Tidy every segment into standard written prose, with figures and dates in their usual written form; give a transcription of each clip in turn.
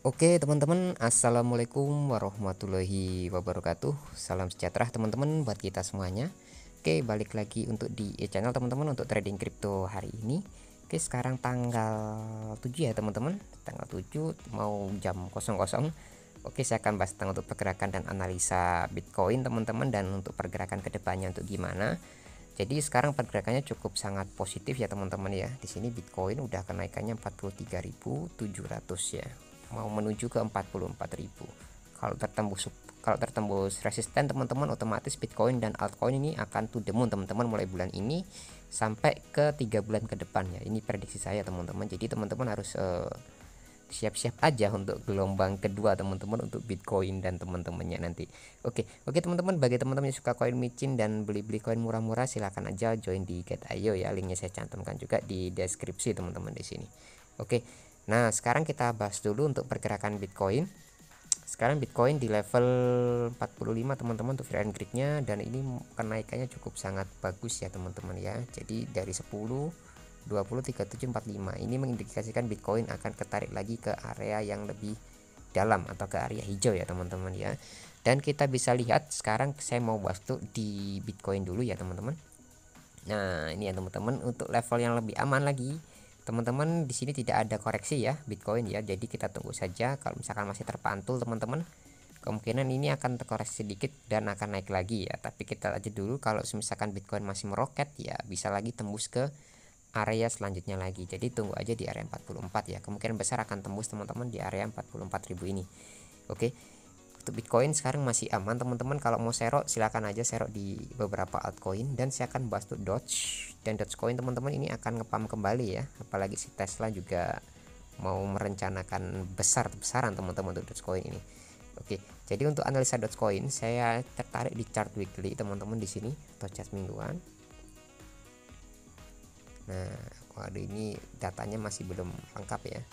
Oke teman-teman, assalamualaikum warahmatullahi wabarakatuh. Salam sejahtera teman-teman buat kita semuanya. Oke, balik lagi untuk di channel teman-teman untuk trading crypto hari ini. Oke, sekarang tanggal 7 ya teman-teman, tanggal 7 mau jam 00. Oke, saya akan bahas tentang untuk pergerakan dan analisa Bitcoin teman-teman, dan untuk pergerakan kedepannya untuk gimana. Jadi sekarang pergerakannya cukup sangat positif ya teman-teman ya. Di sini Bitcoin udah kenaikannya 43.700 ya, mau menuju ke 44.000. Kalau tertembus resisten teman-teman, otomatis Bitcoin dan altcoin ini akan to the moon teman-teman, mulai bulan ini sampai ke 3 bulan ke depan ya. Ini prediksi saya teman-teman. Jadi teman-teman harus siap-siap aja untuk gelombang kedua teman-teman, untuk Bitcoin dan teman-temannya nanti. Oke teman-teman, bagi teman-teman yang suka koin micin dan beli-beli koin murah-murah, silahkan aja join di Get.io ya, linknya saya cantumkan juga di deskripsi teman-teman di sini. Oke, nah sekarang kita bahas dulu untuk pergerakan Bitcoin. Sekarang Bitcoin di level 45 teman-teman untuk fear and greed-nya, dan ini kenaikannya cukup sangat bagus ya teman-teman ya. Jadi dari 10, 20, 37, 45 ini mengindikasikan Bitcoin akan ketarik lagi ke area yang lebih dalam atau ke area hijau ya teman-teman ya. Dan kita bisa lihat sekarang saya mau bahas tuh di Bitcoin dulu ya teman-teman. Nah, ini ya teman-teman, untuk level yang lebih aman lagi teman-teman, di sini tidak ada koreksi ya Bitcoin ya. Jadi kita tunggu saja. Kalau misalkan masih terpantul teman-teman, kemungkinan ini akan terkoreksi sedikit dan akan naik lagi ya. Tapi kita aja dulu, kalau misalkan Bitcoin masih meroket ya, bisa lagi tembus ke area selanjutnya lagi. Jadi tunggu aja di area 44 ya. Kemungkinan besar akan tembus teman-teman di area 44.000 ini. Oke. Untuk Bitcoin sekarang masih aman teman-teman. Kalau mau serok silakan aja serok di beberapa altcoin, dan saya akan bahas tuh Doge dan Dogecoin teman-teman. Ini akan ngepam kembali ya. Apalagi si Tesla juga mau merencanakan besar-besaran teman-teman untuk Dogecoin ini. Oke, jadi untuk analisa Dogecoin saya tertarik di chart weekly teman-teman di sini, atau chart mingguan. Nah, waduh, ini datanya masih belum lengkap ya,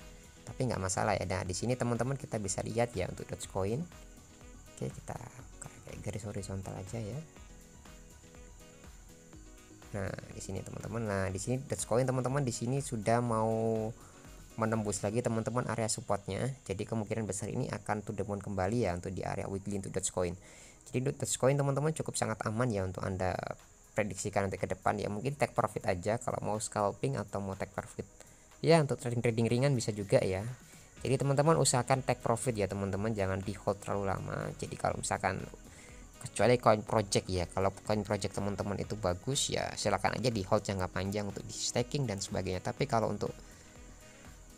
tapi nggak masalah ya. Nah, di sini teman-teman kita bisa lihat ya untuk Dogecoin. Oke, kita kayak garis horizontal aja ya. Nah, di sini teman-teman. Nah, di sini Dogecoin teman-teman di sini sudah mau menembus lagi teman-teman area supportnya. Jadi kemungkinan besar ini akan to the moon kembali ya untuk di area weekly untuk Dogecoin. Jadi untuk Dogecoin teman-teman cukup sangat aman ya untuk Anda prediksikan nanti ke depan ya. Mungkin take profit aja kalau mau scalping atau mau take profit. Ya, untuk trading ringan bisa juga ya. Jadi teman-teman usahakan take profit ya teman-teman, jangan di hold terlalu lama. Jadi kalau misalkan, kecuali coin project ya, kalau coin project teman-teman itu bagus ya, silakan aja di hold jangka panjang untuk di staking dan sebagainya. Tapi kalau untuk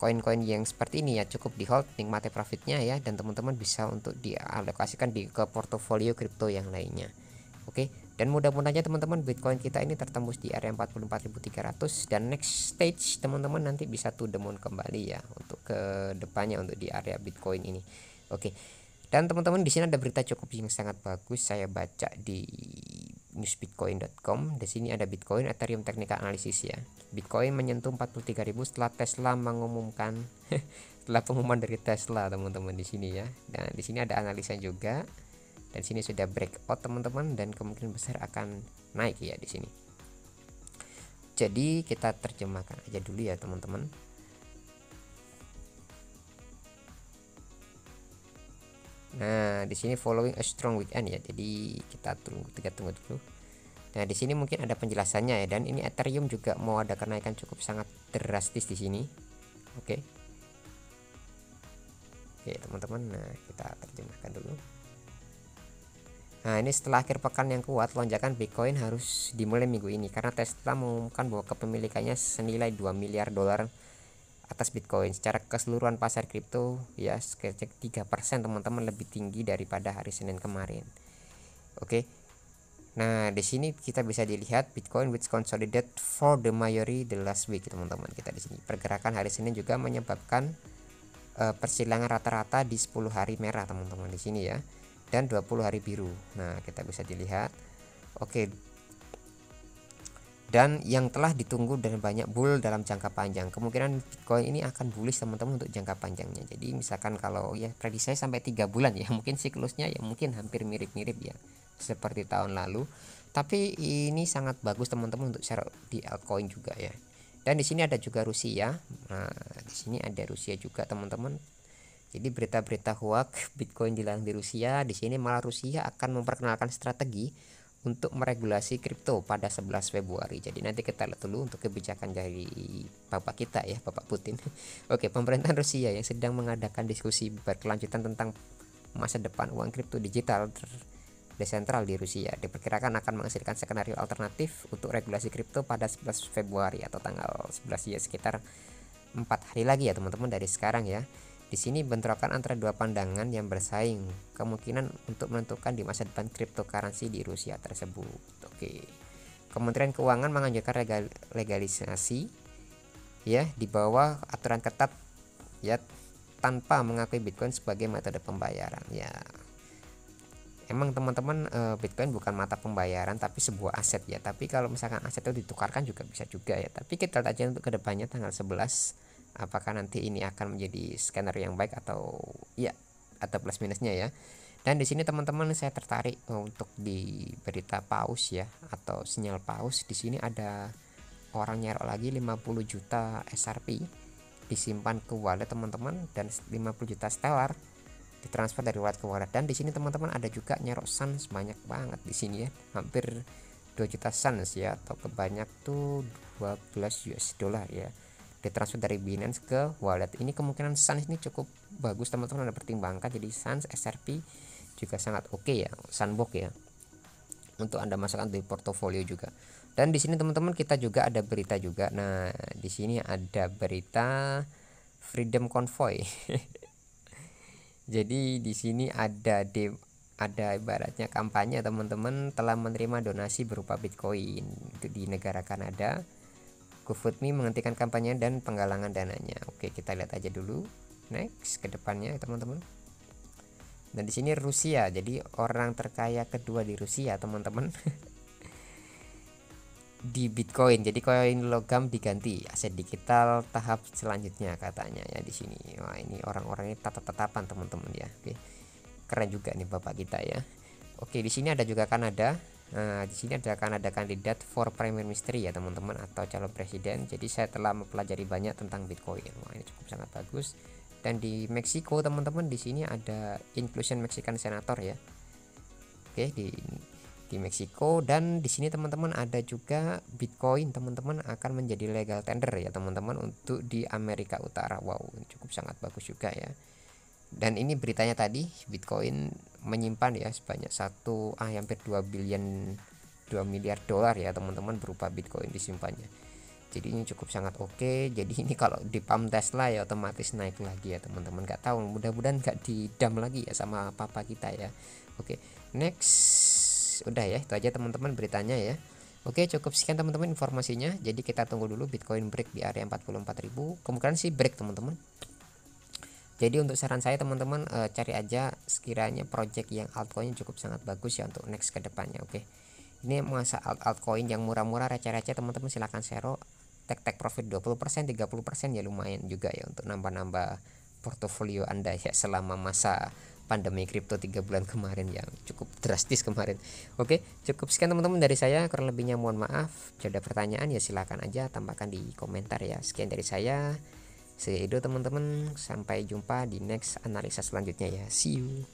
koin-koin yang seperti ini ya, cukup di hold, nikmati profitnya ya, dan teman-teman bisa untuk dialokasikan ke portofolio kripto yang lainnya. Oke, dan mudah-mudahan teman-teman Bitcoin kita ini tertembus di area 44.300, dan next stage teman-teman nanti bisa to the moon kembali ya untuk ke depannya untuk di area Bitcoin ini. Oke. Dan teman-teman di sini ada berita cukup yang sangat bagus, saya baca di newsbitcoin.com. Di sini ada Bitcoin Ethereum Technical Analysis ya. Bitcoin menyentuh 43.000 setelah Tesla mengumumkan setelah pengumuman dari Tesla teman-teman di sini ya. Dan di sini ada analisa juga. Dan sini sudah breakout teman-teman, dan kemungkinan besar akan naik ya di sini. Jadi kita terjemahkan aja dulu ya teman-teman. Nah, di sini following a strong weekend ya. Jadi kita tunggu dulu. Nah, di sini mungkin ada penjelasannya ya, dan ini Ethereum juga mau ada kenaikan cukup sangat drastis di sini. Oke. Oke, teman-teman. Nah, kita terjemahkan dulu. Nah, ini setelah akhir pekan yang kuat, lonjakan Bitcoin harus dimulai minggu ini karena Tesla mengumumkan bahwa kepemilikannya senilai 2 miliar dolar atas Bitcoin. Secara keseluruhan pasar kripto ya sekitar 3% teman-teman, lebih tinggi daripada hari Senin kemarin. Oke. Nah, di sini kita bisa dilihat Bitcoin which consolidate for the majority the last week teman-teman. Kita di sini pergerakan hari Senin juga menyebabkan persilangan rata-rata di 10 hari merah teman-teman di sini ya, dan 20 hari biru. Nah, kita bisa dilihat. Oke. Dan yang telah ditunggu dan banyak bull dalam jangka panjang. Kemungkinan Bitcoin ini akan bullish teman-teman untuk jangka panjangnya. Jadi misalkan kalau ya prediksi saya sampai 3 bulan ya, mungkin siklusnya ya mungkin hampir mirip-mirip ya seperti tahun lalu. Tapi ini sangat bagus teman-teman untuk share di altcoin juga ya. Dan di sini ada juga Rusia. Nah, di sini ada Rusia juga teman-teman. Jadi berita-berita hoax Bitcoin dilarang di Rusia, di sini malah Rusia akan memperkenalkan strategi untuk meregulasi kripto pada 11 Februari. Jadi nanti kita lihat dulu untuk kebijakan dari Bapak kita ya, Bapak Putin. Oke, pemerintahan Rusia yang sedang mengadakan diskusi berkelanjutan tentang masa depan uang kripto digital desentral di Rusia diperkirakan akan menghasilkan skenario alternatif untuk regulasi kripto pada 11 Februari atau tanggal 11 ya, sekitar 4 hari lagi ya teman-teman dari sekarang ya. Di sini bentrokan antara dua pandangan yang bersaing kemungkinan untuk menentukan di masa depan cryptocurrency di Rusia tersebut. Oke. Kementerian Keuangan menganjurkan legalisasi ya di bawah aturan ketat ya, tanpa mengakui Bitcoin sebagai metode pembayaran ya. Emang teman-teman, Bitcoin bukan mata pembayaran tapi sebuah aset ya. Tapi kalau misalkan aset itu ditukarkan juga bisa juga ya. Tapi kita lihat aja untuk kedepannya tanggal 11 apakah nanti ini akan menjadi skenario yang baik atau ya, atau plus minusnya ya. Dan di sini teman-teman saya tertarik untuk di berita paus ya, atau sinyal paus. Di sini ada orang nyerok lagi 50 juta SRP disimpan ke wallet teman-teman, dan 50 juta stellar ditransfer dari wallet ke wallet. Dan di sini teman-teman ada juga nyerok Suns banyak banget di sini ya, hampir 2 juta Suns ya, atau kebanyak tuh 12 US dollar ya, ditransfer dari Binance ke wallet. Ini kemungkinan Suns ini cukup bagus teman-teman, ada pertimbangkan. Jadi Suns SRP juga sangat oke ya, Sunbox ya, untuk Anda masukkan di portofolio juga. Dan di sini teman-teman kita juga ada berita juga. Nah, di sini ada berita Freedom Convoy. Jadi di sini ada ibaratnya kampanye teman-teman telah menerima donasi berupa Bitcoin itu di negara Kanada. GoFundMe menghentikan kampanye dan penggalangan dananya. Oke, kita lihat aja dulu next ke depannya teman-teman. Dan di sini Rusia, jadi orang terkaya kedua di Rusia teman-teman. Di Bitcoin, jadi koin logam diganti aset digital tahap selanjutnya katanya ya di sini. Wah, ini orang-orang ini tatap-tatapan teman-teman ya. Oke, keren juga nih bapak kita ya. Oke, di sini ada juga Kanada. Nah, di sini ada Kanada kandidat for Prime Minister ya teman-teman, atau calon presiden. Jadi saya telah mempelajari banyak tentang Bitcoin. Wah, ini cukup sangat bagus. Dan di Meksiko teman-teman, di sini ada Inclusion Mexican Senator ya. Oke, di Meksiko. Dan di sini teman-teman ada juga Bitcoin teman-teman akan menjadi legal tender ya teman-teman untuk di Amerika Utara. Wow, ini cukup sangat bagus juga ya. Dan ini beritanya tadi, Bitcoin menyimpan ya sebanyak hampir 2 miliar dolar ya teman-teman berupa Bitcoin disimpannya. Jadi ini cukup sangat oke. Jadi ini kalau di pump Tesla ya otomatis naik lagi ya teman-teman. Gak tahu, mudah-mudahan gak didam lagi ya sama papa kita ya. Oke, next. Udah ya, itu aja teman-teman beritanya ya. Oke, cukup sekian teman-teman informasinya. Jadi kita tunggu dulu Bitcoin break di area 44.000. Kemungkinan sih break teman-teman. Jadi untuk saran saya teman-teman, cari aja sekiranya project yang altcoin cukup sangat bagus ya untuk next ke depannya. Oke, ini masa altcoin yang murah-murah receh-receh teman-teman silahkan share. Take profit 20%, 30% ya lumayan juga ya untuk nambah-nambah portofolio Anda ya selama masa pandemi kripto 3 bulan kemarin yang cukup drastis kemarin. Oke, cukup sekian teman-teman dari saya, kurang lebihnya mohon maaf. Jika ada pertanyaan ya silahkan aja tambahkan di komentar ya. Sekian dari saya. See you teman-teman, sampai jumpa di next analisa selanjutnya ya. See you.